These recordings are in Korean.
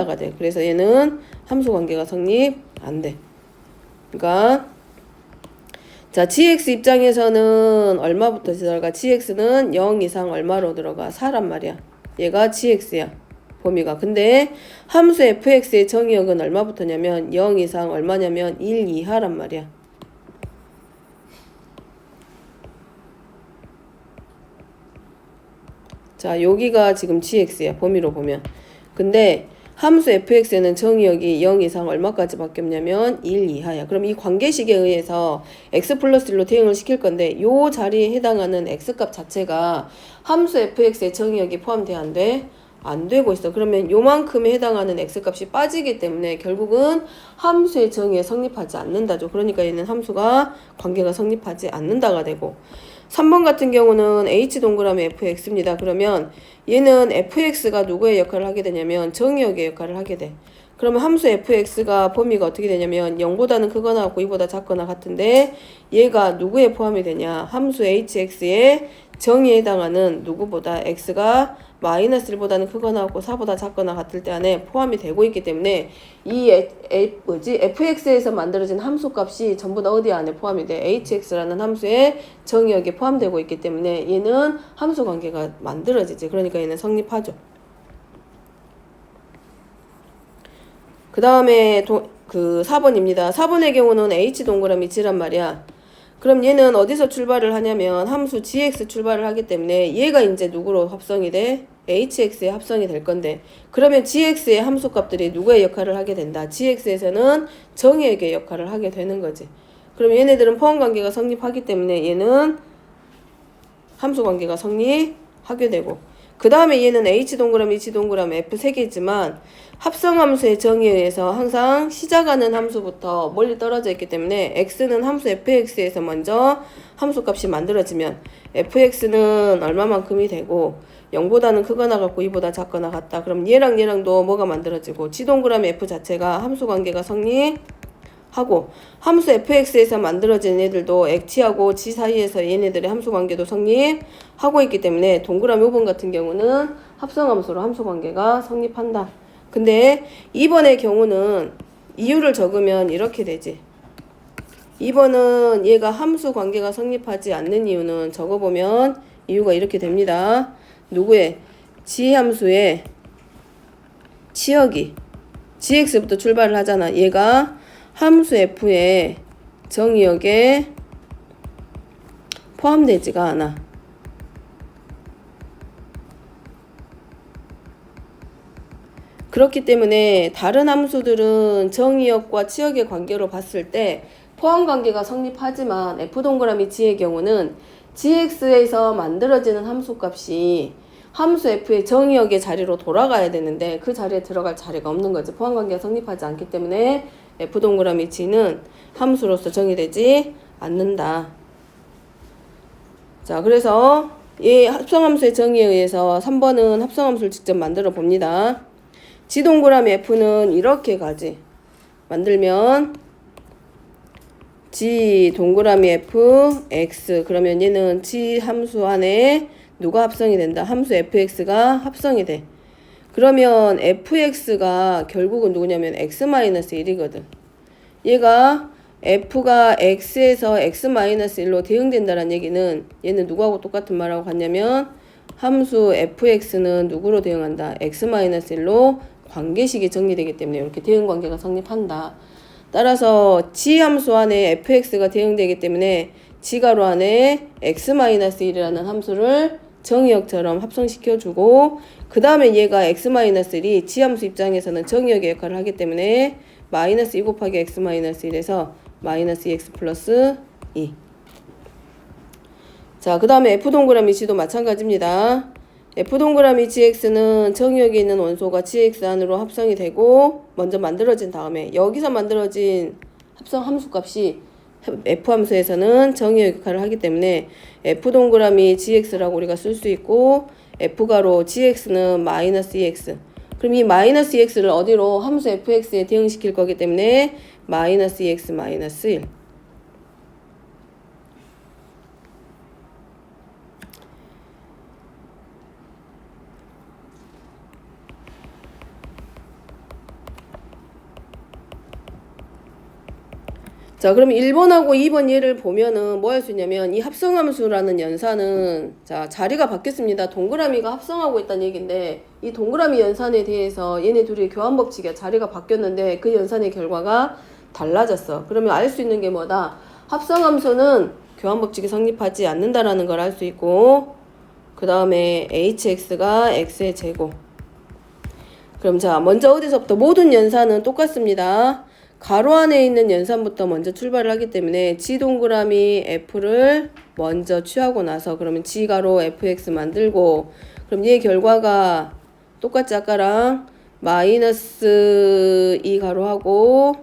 가 돼. 그래서 얘는 함수 관계가 성립 안 돼. 그러니까 자, gx 입장에서는 얼마부터 들어가? gx는 0 이상 얼마로 들어가? 4란 말이야. 얘가 gx야. 범위가. 근데 함수 fx의 정의역은 얼마부터냐면 0 이상 얼마냐면 1 이하란 말이야. 자, 여기가 지금 gx야. 범위로 보면. 근데 함수 fx에는 정의역이 0 이상 얼마까지 바뀌었냐면 1 이하야. 그럼 이 관계식에 의해서 x 플러스 1로 대응을 시킬 건데 요 자리에 해당하는 x값 자체가 함수 fx의 정의역이 포함돼 안 돼? 안 되고 있어. 그러면 요만큼에 해당하는 x값이 빠지기 때문에 결국은 함수의 정의에 성립하지 않는다죠. 그러니까 얘는 함수가 관계가 성립하지 않는다가 되고 3번 같은 경우는 h 동그라미 fx입니다. 그러면 얘는 fx가 누구의 역할을 하게 되냐면 정의역의 역할을 하게 돼. 그러면 함수 fx가 범위가 어떻게 되냐면 0보다는 크거나 같고 2보다 작거나 같은데 얘가 누구에 포함이 되냐? 함수 hx의 정의에 해당하는 누구보다 x가 마이너스 1보다는 크거나 같고 4보다 작거나 같을 때 안에 포함이 되고 있기 때문에 이 fx에서 만들어진 함수 값이 전부 다 어디 안에 포함이 돼? hx라는 함수의 정의역에 포함되고 있기 때문에 얘는 함수 관계가 만들어지지. 그러니까 얘는 성립하죠. 그 다음에 그 4번입니다. 4번의 경우는 h 동그라미 g란 말이야. 그럼 얘는 어디서 출발을 하냐면 함수 gx 출발을 하기 때문에 얘가 이제 누구로 합성이 돼? hx에 합성이 될 건데 그러면 gx의 함수값들이 누구의 역할을 하게 된다? gx에서는 정의역의 역할을 하게 되는 거지. 그럼 얘네들은 포함관계가 성립하기 때문에 얘는 함수관계가 성립하게 되고 그 다음에 얘는 h 동그라미, g 동그라미, f 세 개지만 합성함수의 정의에 의해서 항상 시작하는 함수부터 멀리 떨어져 있기 때문에 x는 함수 fx에서 먼저 함수값이 만들어지면 fx는 얼마만큼이 되고 0보다는 크거나 같고 2보다 작거나 같다. 그럼 얘랑 얘랑도 뭐가 만들어지고 g 동그라미 f 자체가 함수관계가 성립하고 함수 fx에서 만들어진 얘들도 x하고 g 사이에서 얘네들의 함수관계도 성립하고 있기 때문에 동그라미 5번 같은 경우는 합성함수로 함수관계가 성립한다. 근데 2번의 경우는 이유를 적으면 이렇게 되지. 2번은 얘가 함수 관계가 성립하지 않는 이유는 적어보면 이유가 이렇게 됩니다. 누구의? g함수의 치역이 gx부터 출발을 하잖아. 얘가 함수 f의 정의역에 포함되지가 않아. 그렇기 때문에 다른 함수들은 정의역과 치역의 관계로 봤을 때 포함관계가 성립하지만 f동그라미 g의 경우는 gx에서 만들어지는 함수값이 함수 f의 정의역의 자리로 돌아가야 되는데 그 자리에 들어갈 자리가 없는 거지. 포함관계가 성립하지 않기 때문에 f동그라미 g는 함수로서 정의되지 않는다. 자, 그래서 이 합성함수의 정의에 의해서 3번은 합성함수를 직접 만들어 봅니다. g 동그라미 f는 이렇게 가지. 만들면 g 동그라미 f x 그러면 얘는 g 함수 안에 누가 합성이 된다? 함수 fx가 합성이 돼. 그러면 fx가 결국은 누구냐면 x-1이거든. 얘가 f가 x에서 x-1로 대응된다는 얘기는 얘는 누구하고 똑같은 말하고 같냐면 함수 fx는 누구로 대응한다? x-1로 관계식이 정리되기 때문에 이렇게 대응 관계가 성립한다. 따라서 g 함수 안에 fx가 대응되기 때문에 g가로 안에 x-1이라는 함수를 정의역처럼 합성시켜주고 그 다음에 얘가 x-1이 g 함수 입장에서는 정의역의 역할을 하기 때문에 마이너스 2 곱하기 x-1에서 마이너스 2x 플러스 2. 자, 그 다음에 f동그라미 g도 마찬가지입니다. f동그라미 gx는 정의역에 있는 원소가 gx 안으로 합성이 되고 먼저 만들어진 다음에 여기서 만들어진 합성 함수값이 f함수에서는 정의역 역할을 하기 때문에 f동그라미 gx라고 우리가 쓸 수 있고 f가로 gx는 마이너스 2x 그럼 이 마이너스 2x를 어디로 함수 fx에 대응시킬 거기 때문에 마이너스 2x 마이너스 1 자, 그럼 1번하고 2번 예를 보면은 뭐 할 수 있냐면 이 합성함수라는 연산은 자, 자리가 바뀌었습니다. 동그라미가 합성하고 있다는 얘기인데 이 동그라미 연산에 대해서 얘네 둘이 교환 법칙이야. 자리가 바뀌었는데 그 연산의 결과가 달라졌어. 그러면 알 수 있는 게 뭐다? 합성함수는 교환 법칙이 성립하지 않는다라는 걸 알 수 있고 그 다음에 hx가 x의 제곱. 그럼 자, 먼저 어디서부터 모든 연산은 똑같습니다. 가로 안에 있는 연산부터 먼저 출발을 하기 때문에 G 동그라미 F를 먼저 취하고 나서 그러면 G 가로 FX 만들고 그럼 얘 결과가 똑같지 아까랑 마이너스 2 가로하고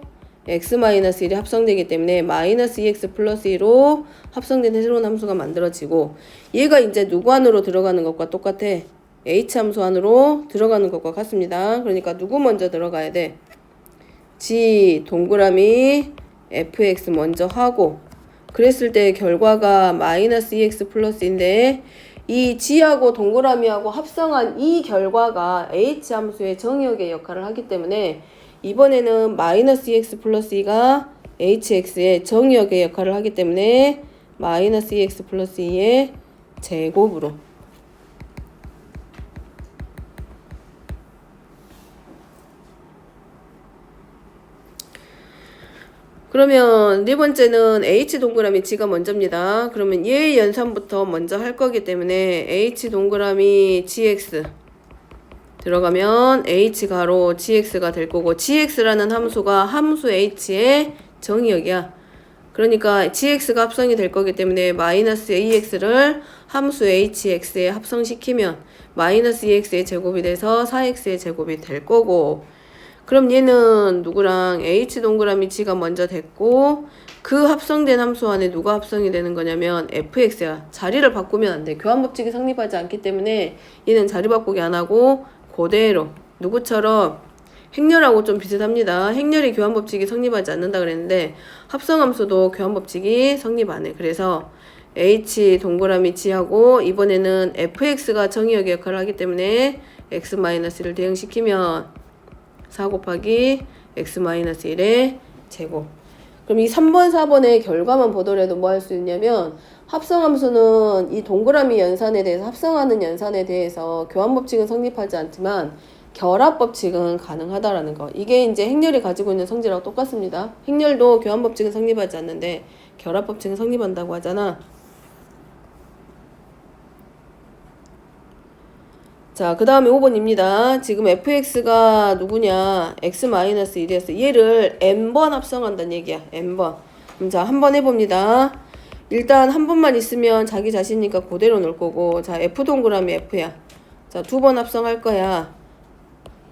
x 마이너스 1이 합성되기 때문에 마이너스 2x 플러스 2로 합성된 새로운 함수가 만들어지고 얘가 이제 누구 안으로 들어가는 것과 똑같아. h 함수 안으로 들어가는 것과 같습니다. 그러니까 누구 먼저 들어가야 돼? G 동그라미 fx 먼저 하고 그랬을 때 결과가 마이너스 2x 플러스인데 이 G하고 동그라미하고 합성한 이 결과가 h 함수의 정의역의 역할을 하기 때문에 이번에는 마이너스 2x 플러스 2가 hx의 정의역의 역할을 하기 때문에 마이너스 2x 플러스 2의 제곱으로 그러면 네 번째는 h 동그라미 g가 먼저입니다. 그러면 얘 연산부터 먼저 할 거기 때문에 h 동그라미 gx 들어가면 h 가로 gx가 될 거고 gx라는 함수가 함수 h의 정의역이야. 그러니까 gx가 합성이 될 거기 때문에 마이너스 ax를 함수 hx에 합성시키면 마이너스 2x의 제곱이 돼서 4x의 제곱이 될 거고 그럼 얘는 누구랑 h 동그라미 g가 먼저 됐고 그 합성된 함수 안에 누가 합성이 되는 거냐면 fx야. 자리를 바꾸면 안 돼. 교환법칙이 성립하지 않기 때문에 얘는 자리 바꾸기 안 하고 그대로 누구처럼 행렬하고 좀 비슷합니다. 행렬이 교환법칙이 성립하지 않는다 그랬는데 합성함수도 교환법칙이 성립 안 해. 그래서 h 동그라미 g하고 이번에는 fx가 정의역의 역할을 하기 때문에 x-1을 대응시키면 4 곱하기 x-1의 제곱. 그럼 이 3번, 4번의 결과만 보더라도 뭐 할 수 있냐면 합성함수는 이 동그라미 연산에 대해서 합성하는 연산에 대해서 교환법칙은 성립하지 않지만 결합법칙은 가능하다라는 거. 이게 이제 행렬이 가지고 있는 성질하고 똑같습니다. 행렬도 교환법칙은 성립하지 않는데 결합법칙은 성립한다고 하잖아. 자, 그 다음에 5번입니다. 지금 fx가 누구냐? x-1이었어. 얘를 n번 합성한다는 얘기야. n번. 그럼 자, 한번 해봅니다. 일단 한 번만 있으면 자기 자신이니까 그대로 놓을 거고 자, f 동그라미 f야. 자, 2번 합성할 거야.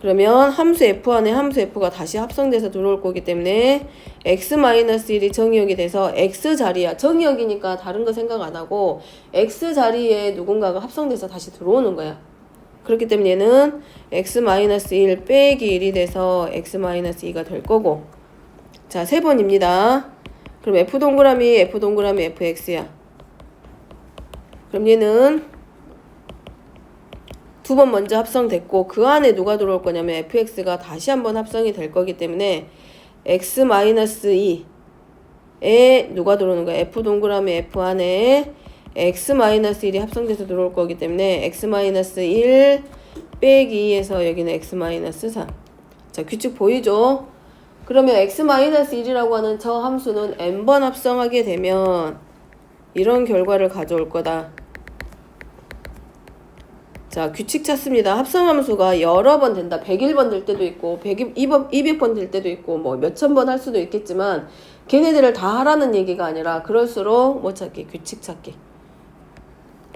그러면 함수 f 안에 함수 f가 다시 합성돼서 들어올 거기 때문에 x-1이 정의역이 돼서 x 자리야. 정의역이니까 다른 거 생각 안 하고 x 자리에 누군가가 합성돼서 다시 들어오는 거야. 그렇기 때문에 얘는 x-1 빼기 1이 돼서 x-2가 될 거고 자, 3번입니다. 그럼 f 동그라미 fx야. 그럼 얘는 2번 먼저 합성됐고 그 안에 누가 들어올 거냐면 fx가 다시 한번 합성이 될 거기 때문에 x-2에 누가 들어오는 거야? f 동그라미 f 안에 x-1이 합성돼서 들어올 거기 때문에 x-1 빼기 2에서 여기는 x-3. 자, 규칙 보이죠? 그러면 x-1이라고 하는 저 함수는 n번 합성하게 되면 이런 결과를 가져올 거다. 자, 규칙 찾습니다. 합성함수가 여러 번 된다. 101번 될 때도 있고 200번 될 때도 있고 뭐 몇천 번 할 수도 있겠지만 걔네들을 다 하라는 얘기가 아니라 그럴수록 뭐 찾기? 규칙 찾기.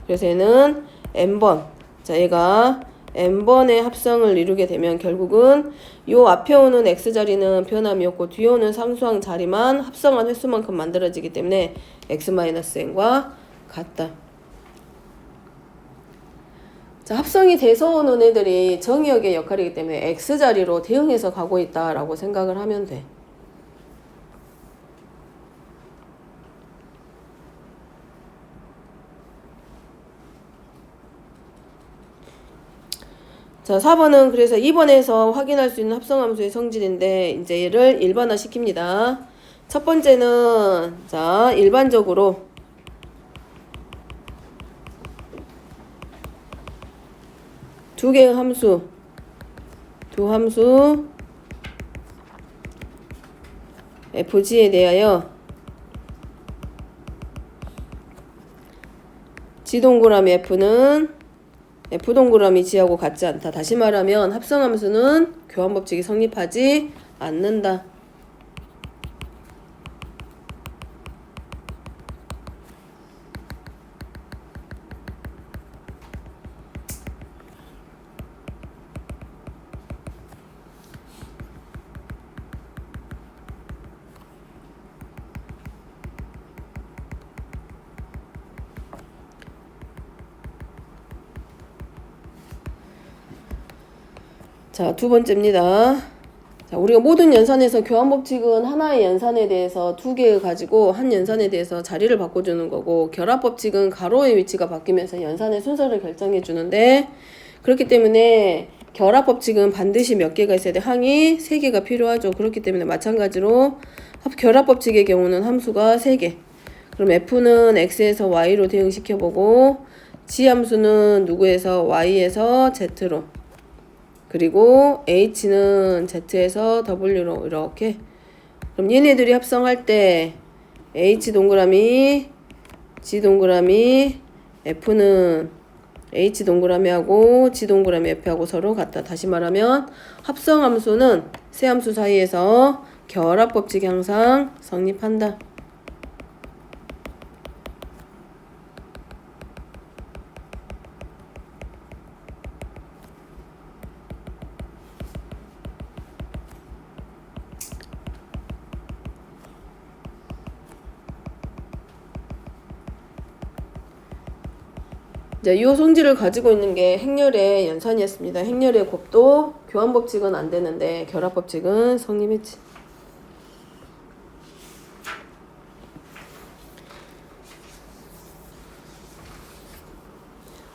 그래서 얘는 n번. 자, 얘가 n번의 합성을 이루게 되면 결국은 요 앞에 오는 x자리는 변함이 없고 뒤에 오는 상수항 자리만 합성한 횟수만큼 만들어지기 때문에 x-n과 같다. 자, 합성이 돼서 오는 애들이 정의역의 역할이기 때문에 x자리로 대응해서 가고 있다라고 생각을 하면 돼. 자, 4번은 그래서 2번에서 확인할 수 있는 합성함수의 성질인데 이제 얘를 일반화 시킵니다. 첫 번째는 자 일반적으로 두 개의 함수, 두 함수 FG에 대하여 G동그라미 F는 F동그라미 G하고 같지 않다. 다시 말하면 합성함수는 교환법칙이 성립하지 않는다. 자, 두 번째입니다. 자, 우리가 모든 연산에서 교환법칙은 하나의 연산에 대해서 두 개 가지고 한 연산에 대해서 자리를 바꿔주는 거고, 결합법칙은 가로의 위치가 바뀌면서 연산의 순서를 결정해 주는데, 그렇기 때문에 결합법칙은 반드시 몇 개가 있어야 돼. 항이 3개가 필요하죠. 그렇기 때문에 마찬가지로 결합법칙의 경우는 함수가 3개. 그럼 F는 X에서 Y로 대응시켜보고, G 함수는 누구에서 Y에서 Z로, 그리고 H는 Z에서 W로 이렇게. 그럼 얘네들이 합성할 때 H 동그라미, G 동그라미, F는 H 동그라미하고 G 동그라미 F하고 서로 같다. 다시 말하면 합성함수는 세 함수 사이에서 결합법칙이 항상 성립한다. 이 성질을 가지고 있는 게 행렬의 연산이었습니다. 행렬의 곱도 교환법칙은 안 되는데 결합법칙은 성립했지.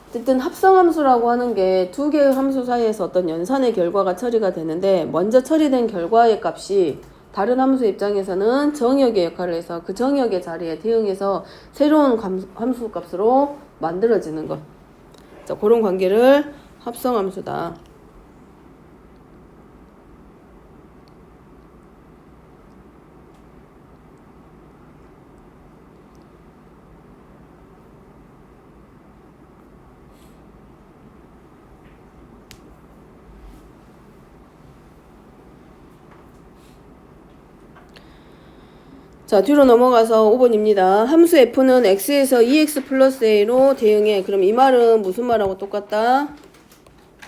어쨌든 합성함수라고 하는 게 두 개의 함수 사이에서 어떤 연산의 결과가 처리가 되는데, 먼저 처리된 결과의 값이 다른 함수 입장에서는 정역의 역할을 해서 그 정역의 자리에 대응해서 새로운 함수 값으로 만들어지는 것. 자, 그런 관계를 합성함수다. 자, 뒤로 넘어가서 5번입니다. 함수 F는 X에서 2X 플러스 A로 대응해. 그럼 이 말은 무슨 말하고 똑같다?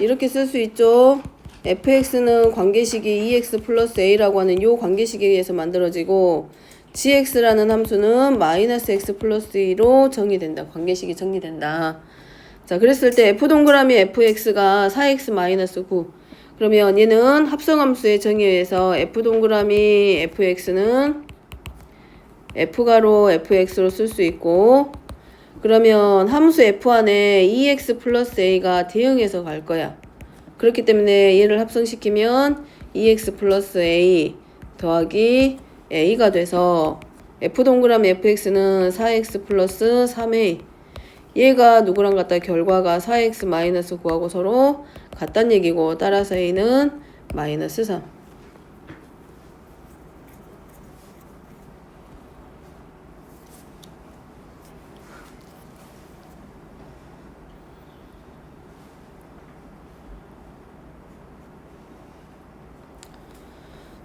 이렇게 쓸 수 있죠. fx는 관계식이 2x 플러스 a라고 하는 요 관계식에 의해서 만들어지고, gx라는 함수는 마이너스 x 플러스 2로 정의된다. 관계식이 정리된다. 자, 그랬을 때 f 동그라미 fx가 4x 마이너스 9. 그러면 얘는 합성함수의 정의에 의해서 f 동그라미 fx는 f가로 fx로 쓸 수 있고, 그러면 함수 f 안에 2x 플러스 a가 대응해서 갈 거야. 그렇기 때문에 얘를 합성시키면 2x 플러스 a 더하기 a가 돼서 f 동그라미 fx는 4x 플러스 3a. 얘가 누구랑 같다? 결과가 4x 마이너스 9하고 서로 같다는 얘기고, 따라서 a는 마이너스 3.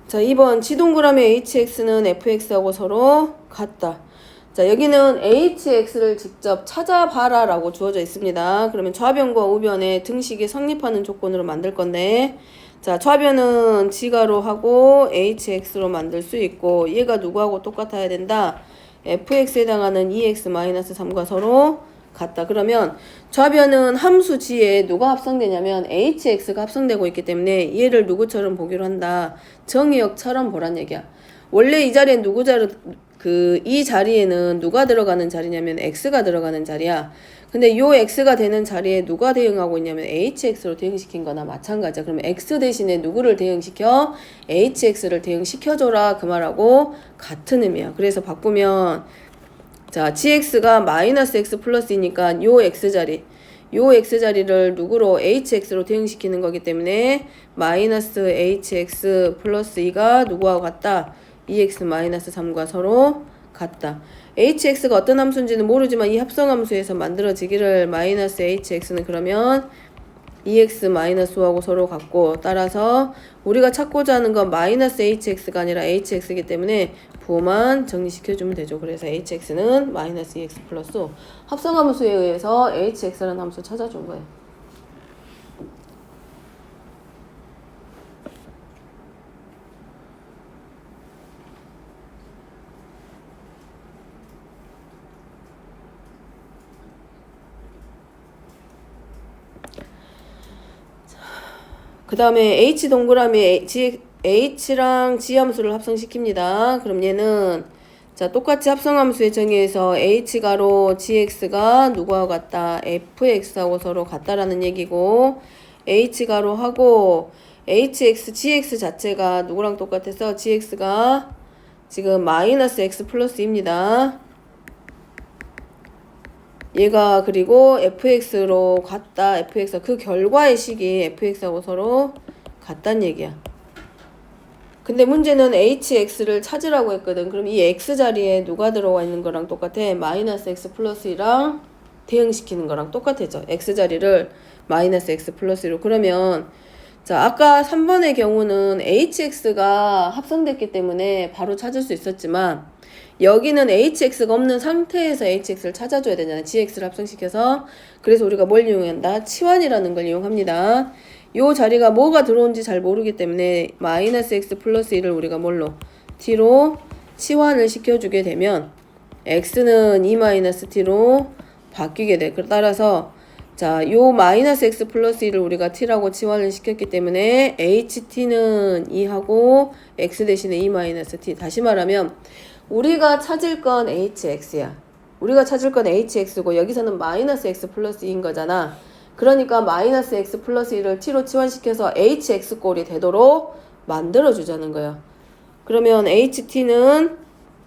자, 2번 G동그라미 hx는 fx하고 서로 같다. 자, 여기는 hx를 직접 찾아봐라 라고 주어져 있습니다. 그러면 좌변과 우변의 등식이 성립하는 조건으로 만들 건데, 자, 좌변은 G가로 하고 hx로 만들 수 있고, 얘가 누구하고 똑같아야 된다? fx에 해당하는 2x-3과 서로 같다. 그러면 좌변은 함수 G에 누가 합성되냐면 hx가 합성되고 있기 때문에 얘를 누구처럼 보기로 한다. 정의역처럼 보란 얘기야. 원래 이 자리에 이 자리에는 누가 들어가는 자리냐면 x가 들어가는 자리야. 근데 요 x가 되는 자리에 누가 대응하고 있냐면 hx로 대응시킨 거나 마찬가지야. 그러면 x 대신에 누구를 대응시켜? hx를 대응시켜줘라 그 말하고 같은 의미야. 그래서 바꾸면 자 gx가 마이너스 x 플러스이니까 요 x자리를 누구로 hx로 대응시키는 거기 때문에 마이너스 hx 플러스 2가 누구하고 같다? 2x 마이너스 3과 서로 같다. hx가 어떤 함수인지는 모르지만 이 합성함수에서 만들어지기를 마이너스 hx는 그러면 2x 마이너스 5하고 서로 같고 따라서 우리가 찾고자 하는 건 마이너스 hx가 아니라 hx이기 때문에 부호만 정리시켜주면 되죠. 그래서 hx는 마이너스 2x 플러스 5 합성함수에 의해서 hx라는 함수 찾아준 거예요. 그 다음에 h 동그라미 h랑 g함수를 합성시킵니다. 그럼 얘는 자 똑같이 합성함수의 정의에서 h가로 gx가 누구하고 같다? fx하고 서로 같다라는 얘기고 h가로 하고 gx 자체가 누구랑 똑같아서 gx가 지금 마이너스 x 플러스입니다. 얘가 그리고 fx로 같다. fx 그 결과의 식이 fx하고 서로 같다는 얘기야. 근데 문제는 hx를 찾으라고 했거든. 그럼 이 x자리에 누가 들어와 있는 거랑 똑같아? 마이너스 x 플러스 1랑 대응시키는 거랑 똑같아져. x자리를 마이너스 x 플러스 1로. 그러면 자 아까 3번의 경우는 hx가 합성됐기 때문에 바로 찾을 수 있었지만 여기는 hx가 없는 상태에서 hx를 찾아줘야 되잖아. gx를 합성시켜서. 그래서 우리가 뭘 이용한다? 치환이라는 걸 이용합니다. 요 자리가 뭐가 들어온지 잘 모르기 때문에 마이너스 x 플러스 1을 우리가 뭘로? t로 치환을 시켜주게 되면 x는 2 마이너스 t로 바뀌게 돼. 따라서 자, 요 마이너스 x 플러스 1을 우리가 t라고 치환을 시켰기 때문에 ht는 2하고 x 대신에 2 마이너스 t. 다시 말하면 우리가 찾을 건 hx야. 우리가 찾을 건 hx고 여기서는 마이너스 x 플러스 2인 거잖아. 그러니까 마이너스 x 플러스 1을 t로 치환시켜서 hx 꼴이 되도록 만들어주자는 거야. 그러면 ht는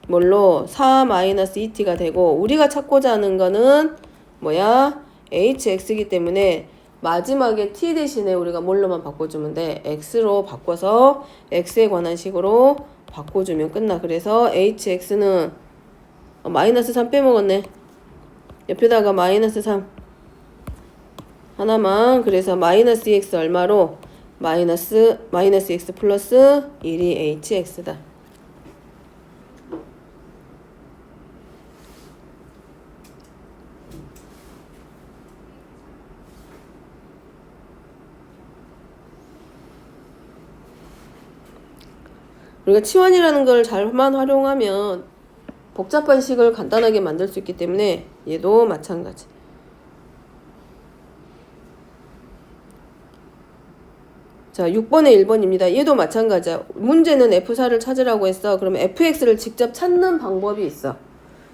뭘로? 4 마이너스 2t가 되고 우리가 찾고자 하는 거는 뭐야? hx이기 때문에 마지막에 t 대신에 우리가 뭘로만 바꿔주면 돼? x로 바꿔서 x에 관한 식으로 바꿔주면 끝나. 그래서 hx는 마이너스 3 빼먹었네. 옆에다가 마이너스 3 하나만. 그래서 마이너스 2x 얼마로? 마이너스 x 플러스 1이 hx다. 우리가 치환이라는 걸 잘만 활용하면 복잡한 식을 간단하게 만들 수 있기 때문에 얘도 마찬가지. 자, 6번에 1번입니다. 얘도 마찬가지야. 문제는 F4를 찾으라고 했어. 그러면 fx를 직접 찾는 방법이 있어.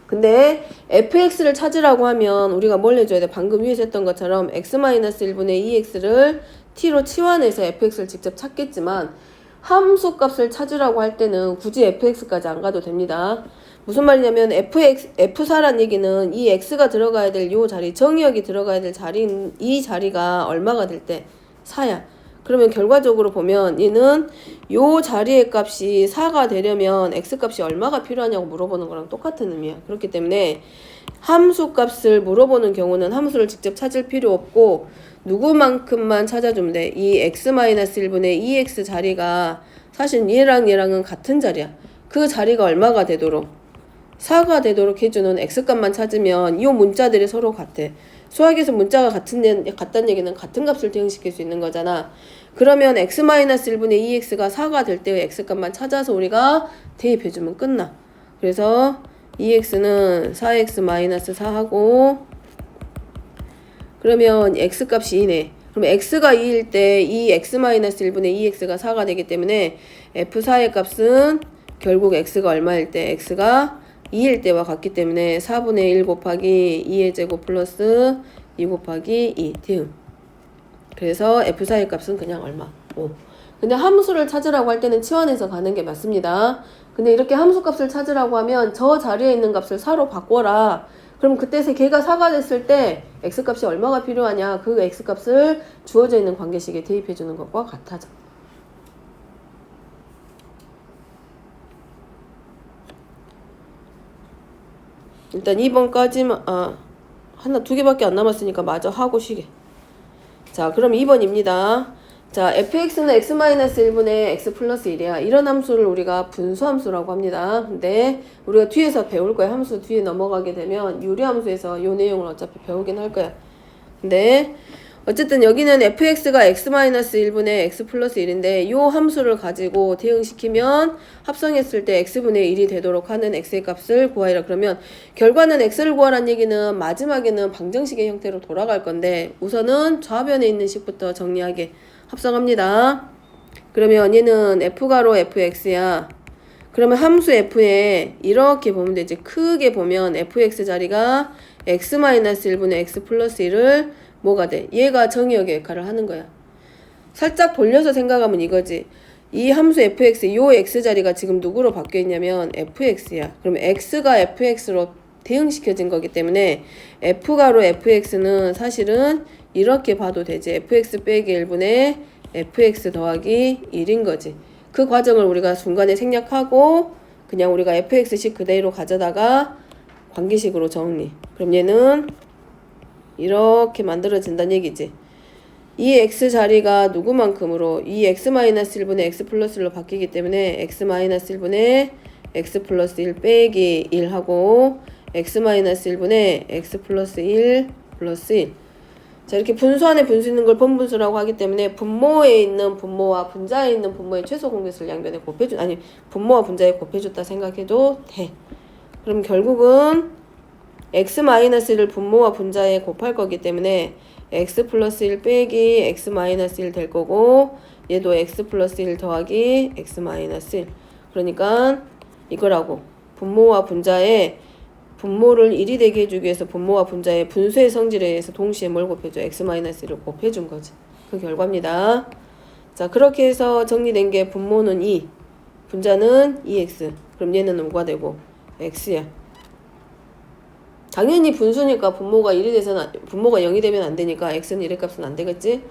근데 fx를 찾으라고 하면 우리가 뭘 해줘야 돼? 방금 위에서 했던 것처럼 x-1분의 2x를 t로 치환해서 fx를 직접 찾겠지만 함수 값을 찾으라고 할 때는 굳이 fx까지 안 가도 됩니다. 무슨 말이냐면 f4란 얘기는 이 x가 들어가야 될 요 자리, 정의역이 들어가야 될 자리인 이 자리가 얼마가 될 때? 4야. 그러면 결과적으로 보면 얘는 요 자리의 값이 4가 되려면 x 값이 얼마가 필요하냐고 물어보는 거랑 똑같은 의미야. 그렇기 때문에 함수 값을 물어보는 경우는 함수를 직접 찾을 필요 없고 누구만큼만 찾아주면 돼. 이 x-1분의 2x 자리가 사실 얘랑은 같은 자리야. 그 자리가 얼마가 되도록 4가 되도록 해주는 x값만 찾으면 이 문자들이 서로 같아. 수학에서 문자가 같다는 얘기는 같은 값을 대응시킬 수 있는 거잖아. 그러면 x-1분의 2x가 4가 될 때의 x값만 찾아서 우리가 대입해주면 끝나. 그래서 2x는 4x-4하고 그러면 x값이 2네. 그럼 x가 2일 때 이 x-1분의 2x가 4가 되기 때문에 f4의 값은 결국 x가 얼마일 때? x가 2일 때와 같기 때문에 4분의 1 곱하기 2의 제곱 플러스 2 곱하기 2 대응. 그래서 F4의 값은 그냥 얼마? 5. 근데 함수를 찾으라고 할 때는 치환해서 가는 게 맞습니다. 근데 이렇게 함수 값을 찾으라고 하면 저 자리에 있는 값을 4로 바꿔라. 그럼 그때 걔가 4가 됐을 때 x값이 얼마가 필요하냐? 그 x값을 주어져 있는 관계식에 대입해 주는 것과 같아져. 일단 2번까지만 하나 두 개밖에 안 남았으니까 마저 하고 쉬게. 자, 그럼 2번입니다. 자, fx는 x-1분의 x 플러스 1이야. 이런 함수를 우리가 분수함수라고 합니다. 근데 우리가 뒤에서 배울 거야. 함수 뒤에 넘어가게 되면 유리함수에서 이 내용을 어차피 배우긴 할 거야. 근데 어쨌든 여기는 fx가 x-1분의 x 플러스 1인데 이 함수를 가지고 대응시키면 합성했을 때 x분의 1이 되도록 하는 x의 값을 구하라. 그러면 결과는 x를 구하라는 얘기는 마지막에는 방정식의 형태로 돌아갈 건데 우선은 좌변에 있는 식부터 정리하게 합성합니다. 그러면 얘는 f가로 fx야. 그러면 함수 f에 이렇게 보면 되지. 크게 보면 fx 자리가 x-1분의 x 플러스 1을 뭐가 돼? 얘가 정의역의 역할을 하는 거야. 살짝 돌려서 생각하면 이거지. 이 함수 fx, 요 x자리가 지금 누구로 바뀌어 있냐면 fx야. 그러면 x가 fx로 대응시켜진 거기 때문에 f가로 fx는 사실은 이렇게 봐도 되지. fx 빼기 1분의 fx 더하기 1인 거지. 그 과정을 우리가 중간에 생략하고 그냥 우리가 fx식 그대로 가져다가 관계식으로 정리. 그럼 얘는 이렇게 만들어진다는 얘기지. 이 x 자리가 누구만큼으로 이 x-1분의 x 플러스 1로 바뀌기 때문에 x-1분의 x 플러스 1 빼기 1하고 x-1분의 x 플러스 1 플러스 1. 자, 이렇게 분수 안에 분수 있는 걸 번분수라고 하기 때문에 분모에 있는 분모와 분자에 있는 분모의 최소 공개수를 양변에 곱해준, 아니 분모와 분자에 곱해줬다 생각해도 돼. 그럼 결국은 x-1을 분모와 분자에 곱할 거기 때문에 x 플러스 1 빼기 x-1 될 거고 얘도 x 플러스 1 더하기 x-1. 그러니까 이거라고 분모와 분자에 분모를 1이 되게 해주기 위해서 분모와 분자의 분수의 성질에 의해서 동시에 뭘 곱해줘? x-1을 곱해준 거지. 그 결과입니다. 자, 그렇게 해서 정리된 게 분모는 2, 분자는 2x. 그럼 얘는 뭐가 되고? x야. 당연히 분수니까 분모가 1이 돼서는 분모가 0이 되면 안 되니까 x는 1의 값은 안 되겠지?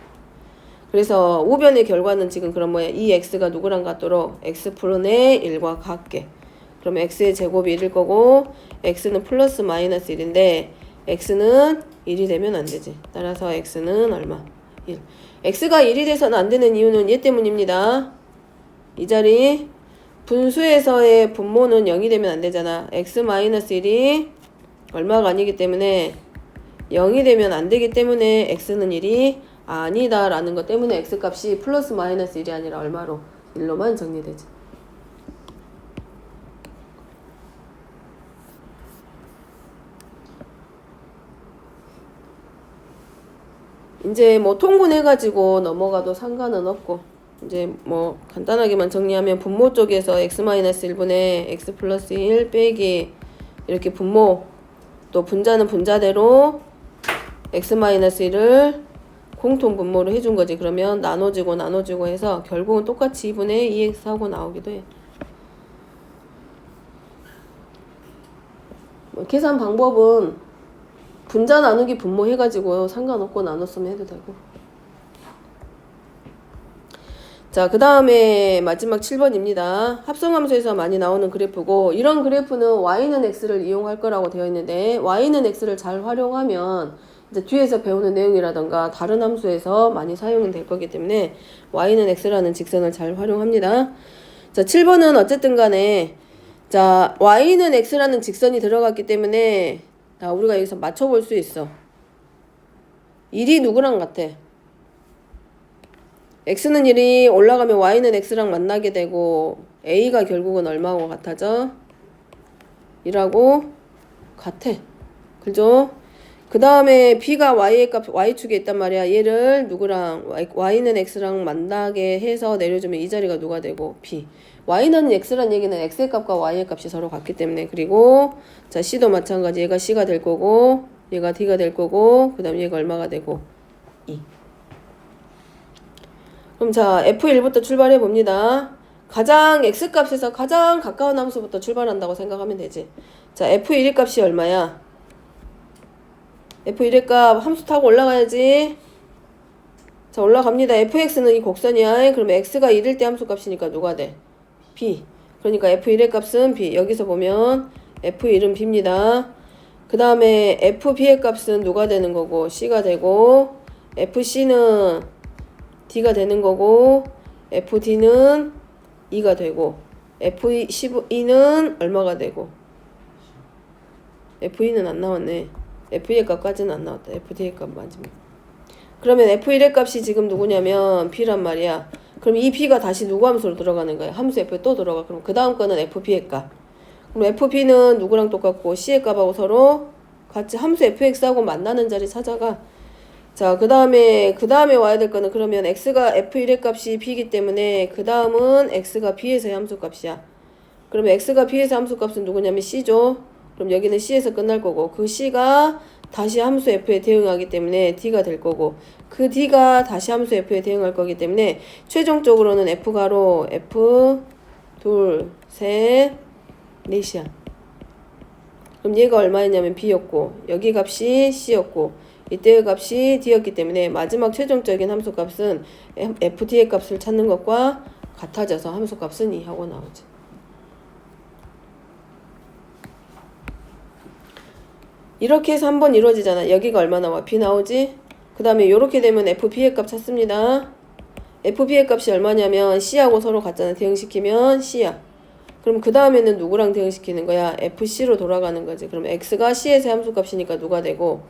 그래서 우변의 결과는 지금 그런 뭐야? 이 x가 누구랑 같도록 x분의 1과 같게. 그럼 x의 제곱이 1일 거고 x는 플러스 마이너스 1인데 x는 1이 되면 안 되지. 따라서 x는 얼마? 1. x가 1이 돼서는 안 되는 이유는 얘 때문입니다. 이 자리 분수에서의 분모는 0이 되면 안 되잖아. x-1이 얼마가 아니기 때문에 0이 되면 안 되기 때문에 x는 1이 아니다 라는 것 때문에 x값이 플러스 마이너스 1이 아니라 얼마로? 1로만 정리되지. 이제 뭐 통분해가지고 넘어가도 상관은 없고 이제 뭐 간단하게만 정리하면 분모 쪽에서 x-1분의 x 플러스 1 빼기 이렇게 분모 또 분자는 분자대로 x-1을 공통 분모로 해준 거지. 그러면 나눠지고 해서 결국은 똑같이 2분의 2x 하고 나오기도 해. 계산 방법은 분자 나누기 분모 해가지고 상관없고 나눴으면 해도 되고. 자, 그 다음에 마지막 7번입니다. 합성함수에서 많이 나오는 그래프고 이런 그래프는 y는 x를 이용할 거라고 되어 있는데 y는 x를 잘 활용하면 이제 뒤에서 배우는 내용이라던가 다른 함수에서 많이 사용이 될 거기 때문에 y는 x라는 직선을 잘 활용합니다. 자, 7번은 어쨌든 간에 자, y는 x라는 직선이 들어갔기 때문에 자, 우리가 여기서 맞춰볼 수 있어. 1이 누구랑 같아? x는 1이 올라가면 y는 x랑 만나게 되고 a가 결국은 얼마하고 같아져? 1하고 같아. 그죠? 그 다음에 b가 y의 값 y축에 있단 말이야. 얘를 누구랑 y는 x랑 만나게 해서 내려주면 이 자리가 누가 되고 b. y는 x란 얘기는 x의 값과 y의 값이 서로 같기 때문에. 그리고 자 c도 마찬가지. 얘가 c가 될 거고 얘가 d가 될 거고 그 다음 얘가 얼마가 되고 2. 그럼 자 f1부터 출발해 봅니다. 가장 x값에서 가장 가까운 함수부터 출발한다고 생각하면 되지. 자 f1의 값이 얼마야? f1의 값 함수 타고 올라가야지. 자 올라갑니다. fx는 이 곡선이야. 그러면 x가 1일 때 함수값이니까 누가 돼? b. 그러니까 f1의 값은 b. 여기서 보면 f1은 b입니다. 그 다음에 fb의 값은 누가 되는 거고 c가 되고 fc는 d가 되는 거고 fd는 2가 되고 f12는 얼마가 되고 f2는 안 나왔네. f2의 값까지는 안 나왔다. fd의 값 맞으면. 그러면 f1의 값이 지금 누구냐면 b란 말이야. 그럼 이 b가 다시 누구 함수로 들어가는 거야? 함수 f에 또 들어가. 그럼 그 다음 거는 fb의 값. 그럼 fb는 누구랑 똑같고 c의 값하고 서로 같이 함수 fx하고 만나는 자리 찾아가. 자, 그 다음에 와야 될 거는 그러면 x가 f1의 값이 b이기 때문에 그 다음은 x가 b에서의 함수 값이야. 그러면 x가 b에서 함수 값은 누구냐면 c죠. 그럼 여기는 c에서 끝날 거고 그 c가 다시 함수 f에 대응하기 때문에 d가 될 거고 그 d가 다시 함수 f에 대응할 거기 때문에 최종적으로는 f가로 f 둘, 셋, 넷이야. 그럼 얘가 얼마였냐면 b였고 여기 값이 c였고 이때의 값이 d였기 때문에 마지막 최종적인 함수 값은 fd의 값을 찾는 것과 같아져서 함수 값은 2 하고 나오지. 이렇게 해서 한 번 이루어지잖아. 여기가 얼마 나와? b 나오지? 그 다음에 이렇게 되면 fb의 값 찾습니다. fb의 값이 얼마냐면 c하고 서로 같잖아. 대응시키면 c야. 그럼 그 다음에는 누구랑 대응시키는 거야? fc로 돌아가는 거지. 그럼 x가 c에서 함수 값이니까 누가 되고?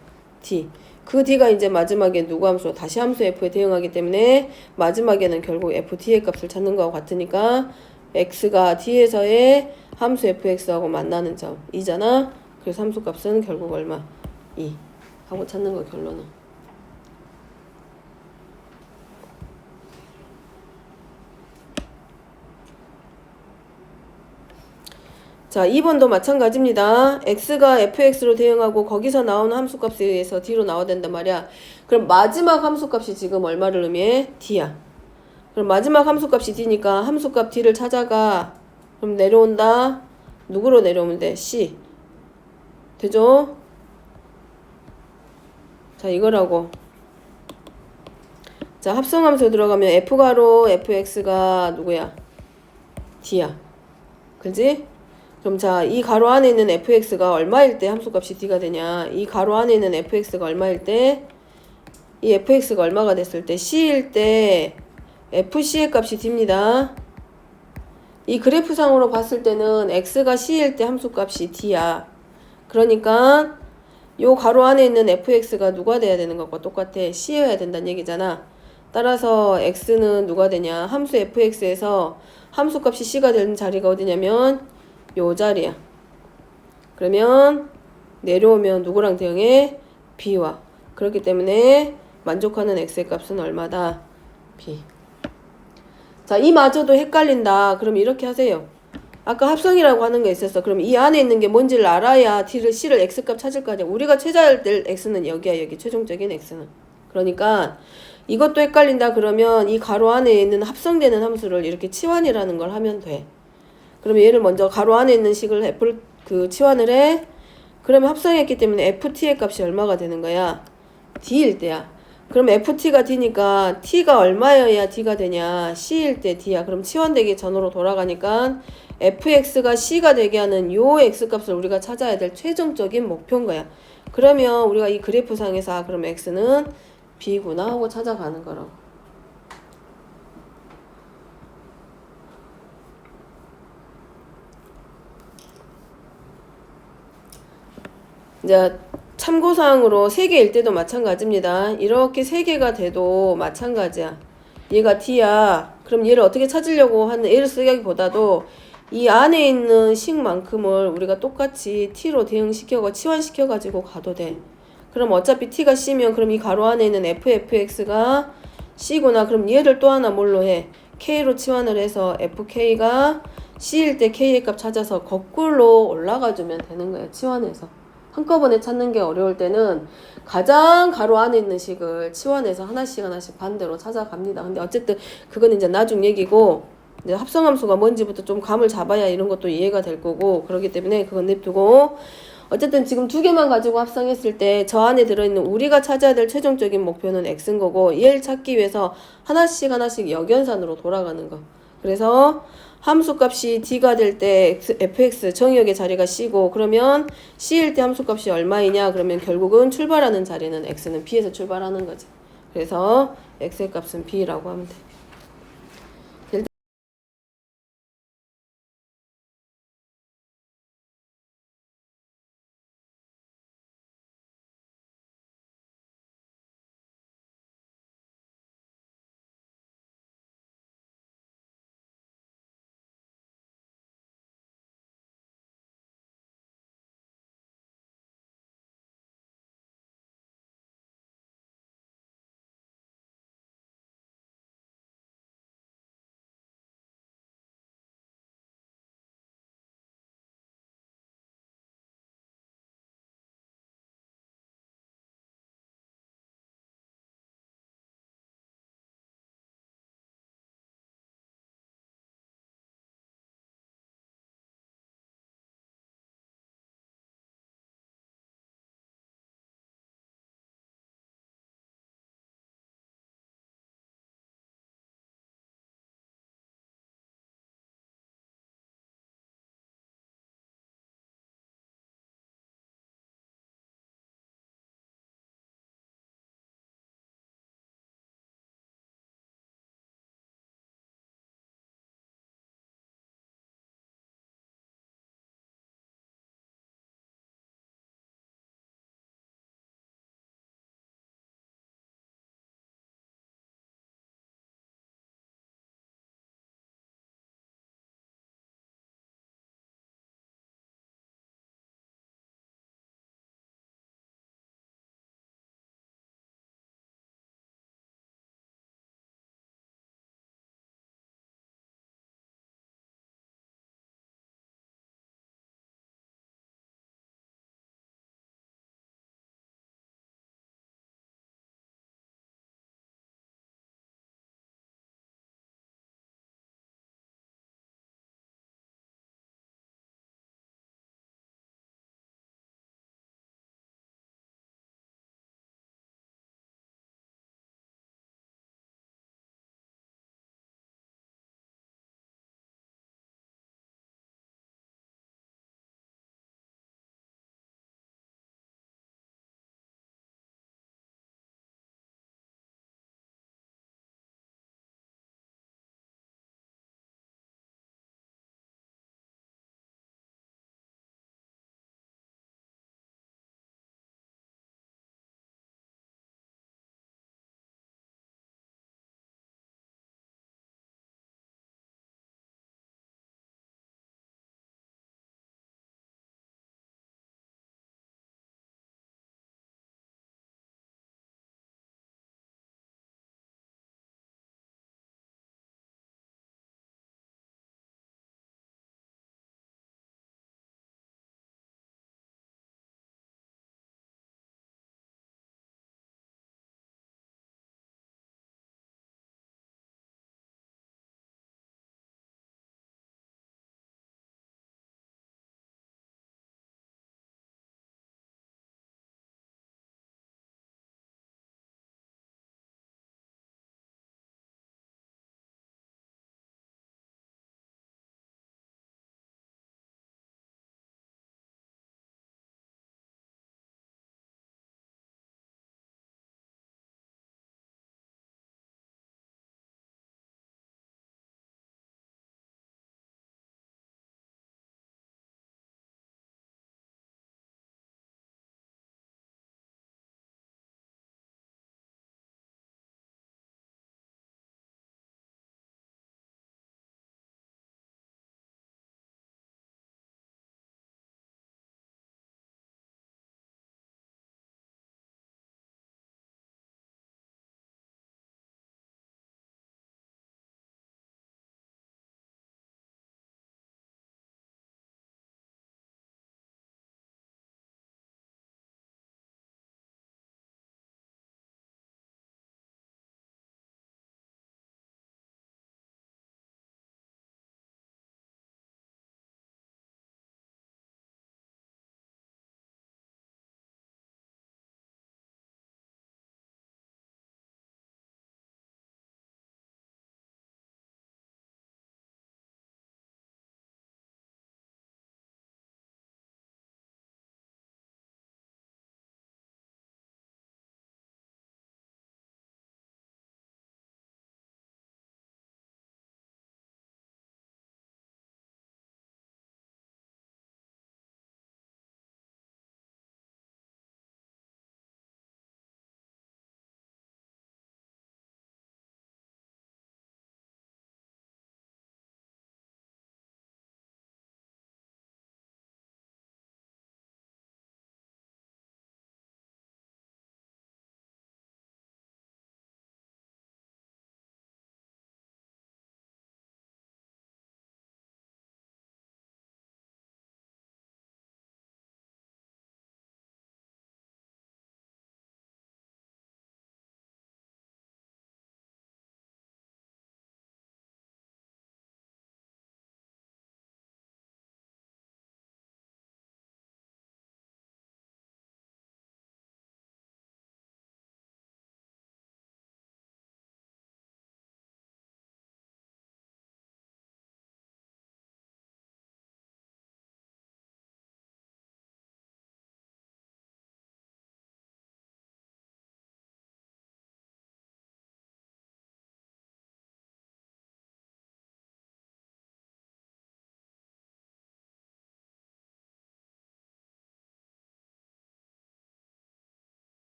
d. 그 d가 이제 마지막에 누구 함수? 다시 함수 f에 대응하기 때문에 마지막에는 결국 ft의 값을 찾는 거하고 같으니까 x가 d에서의 함수 fx하고 만나는 점 2잖아. 그래서 함수 값은 결국 얼마? 2 하고 찾는 거 결론은. 자, 2번도 마찬가지입니다. x가 fx로 대응하고 거기서 나오는 함수값에 의해서 d로 나와야 된단 말이야. 그럼 마지막 함수값이 지금 얼마를 의미해? d야. 그럼 마지막 함수값이 d니까 함수값 d를 찾아가. 그럼 내려온다. 누구로 내려오면 돼? c. 되죠? 자, 이거라고. 자, 합성함수 들어가면 f가로 fx가 누구야? d야. 그지? 그럼 자, 이 가로 안에 있는 fx가 얼마일 때 함수값이 d가 되냐? 이 가로 안에 있는 fx가 얼마일 때? 이 fx가 얼마가 됐을 때? c일 때 fc의 값이 d입니다. 이 그래프상으로 봤을 때는 x가 c일 때 함수값이 d야. 그러니까 요 가로 안에 있는 fx가 누가 돼야 되는 것과 똑같아. c여야 된다는 얘기잖아. 따라서 x는 누가 되냐? 함수 fx에서 함수값이 c가 되는 자리가 어디냐면 요 자리야. 그러면 내려오면 누구랑 대응해? b와. 그렇기 때문에 만족하는 x의 값은 얼마다? b. 자, 이마저도 헷갈린다. 그럼 이렇게 하세요. 아까 합성이라고 하는 게 있었어. 그럼 이 안에 있는 게 뭔지를 알아야 c를 x값 찾을 거 아니야. 우리가 찾아야 될 x는 여기야. 여기 최종적인 x는. 그러니까 이것도 헷갈린다. 그러면 이 가로 안에 있는 합성되는 함수를 이렇게 치환이라는 걸 하면 돼. 그러면 얘를 먼저 가로 안에 있는 식을 f를 치환을 해. 그러면 합성했기 때문에 ft의 값이 얼마가 되는 거야? d일 때야. 그럼 ft가 d니까 t가 얼마여야 d가 되냐? c일 때 d야. 그럼 치환되기 전으로 돌아가니까 fx가 c가 되게 하는 요 x값을 우리가 찾아야 될 최종적인 목표인 거야. 그러면 우리가 이 그래프상에서 그럼 x는 b구나 하고 찾아가는 거라고. 이제 참고사항으로 3개일 때도 마찬가지입니다. 이렇게 3개가 돼도 마찬가지야. 얘가 t야. 그럼 얘를 어떻게 찾으려고 하는 얘를 쓰기보다도 이 안에 있는 식만큼을 우리가 똑같이 t로 대응시켜가 치환시켜가지고 가도 돼. 그럼 어차피 t가 c면 그럼 이 가로 안에 있는 fx가 c구나. 그럼 얘를 또 하나 뭘로 해? k로 치환을 해서 fk가 c일 때 k의 값 찾아서 거꾸로 올라가 주면 되는 거예요. 치환해서. 한꺼번에 찾는 게 어려울 때는 가장 가로 안에 있는 식을 치환해서 하나씩 반대로 찾아갑니다. 근데 어쨌든 그건 이제 나중 얘기고, 이제 합성함수가 뭔지부터 좀 감을 잡아야 이런 것도 이해가 될 거고, 그렇기 때문에 그건 냅두고, 어쨌든 지금 두 개만 가지고 합성했을 때 저 안에 들어있는 우리가 찾아야 될 최종적인 목표는 x인 거고, 얘를 찾기 위해서 하나씩 역연산으로 돌아가는 거. 그래서 함수값이 d가 될 때 fx 정의역의 자리가 c고, 그러면 c일 때 함수값이 얼마이냐? 그러면 결국은 출발하는 자리는 x는 b에서 출발하는 거지. 그래서 x의 값은 b라고 하면 돼.